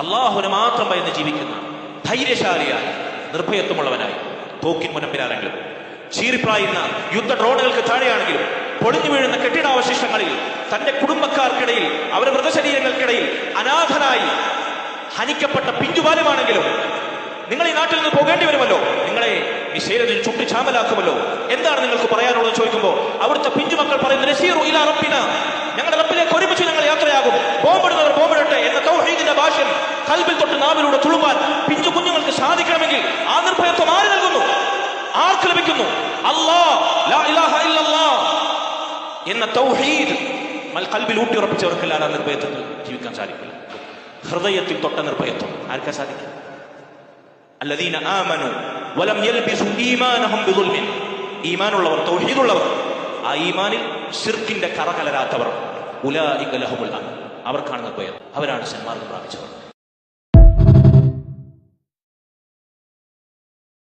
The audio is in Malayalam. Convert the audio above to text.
അള്ളാഹുവിനെ മാത്രം ഭയന്ന് ജീവിക്കുന്ന ധൈര്യശാലിയായി നിർഭയത്വമുള്ളവനായി, തോക്കിൻ മുനമ്പിലാണെങ്കിലും ചീറിപ്പായുന്ന യുദ്ധ ഡ്രോണുകൾക്ക് താഴെയാണെങ്കിലും പൊളിഞ്ഞു വീഴുന്ന കെട്ടിടാവശിഷ്ടങ്ങളിൽ തന്റെ കുടുംബക്കാർക്കിടയിൽ അവരുടെ മൃതശരീരങ്ങൾക്കിടയിൽ അനാഥനായി ഹനിക്കപ്പെട്ട പിഞ്ചുബാലമാണെങ്കിലും നിങ്ങൾ ഈ നാട്ടിൽ നിന്ന് പോകേണ്ടി വരുമല്ലോ, നിങ്ങളെ മിസൈലിൽ ചുട്ടി ചാമ്പലാക്കുമല്ലോ, എന്താണ് നിങ്ങൾക്ക് പറയാനുള്ളത് ചോദിക്കുമ്പോൾ അവിടുത്തെ പിഞ്ചുമക്കൾ പറയുന്നു, നസീറു ഇലാ റബ്ബിന, ഞങ്ങളുടെ റബ്ബിലേക്ക് ഒരുമിച്ച് ഞങ്ങൾ യാത്രയാകും, ബോംബിടുന്നവർ ബോംബിടട്ടെ എന്ന തൗഹീദിന്റെ ഭാഷ്യം കൽബിൽ തൊട്ട് നാവിലൂടെ തുളുമ്പാൻ പിഞ്ചു കുഞ്ഞുങ്ങൾക്ക് സാധിക്കണമെങ്കിൽ ആ നിർഭയത്വം ആര് നൽകുന്നു? ആർക്ക് ലഭിക്കുന്നു? അല്ലാഹ്, ലാ ഇലാഹ ഇല്ലല്ലാഹ് എന്ന തൗഹീദ് കൽബിൽ ഊട്ടിയുറപ്പിച്ചവർക്കെല്ലാം ആ നിർഭയത്വത്തിൽ ജീവിക്കാൻ സാധിക്കില്ല. ഹൃദയത്തിൽ തൊട്ട നിർഭയത്വം ആർക്കാ സാധിക്കും? അല്ലദീന ആമനു വലം യൽബിസു ഈമാനഹും ബിദുൽമിൻ, ഈമാനുള്ളവർ, തൗഹീദുള്ളവർ, ആ ഈമാനിൽ ശിർക്കിന്റെ കറ കലരാത്തവർ, ഉലൈക ലഹുമുൽ അമൻ, അവർക്കാണ് നിർഭയം, അവരാണ് സന്മാർഗ്ഗം പ്രാപിച്ചവർ.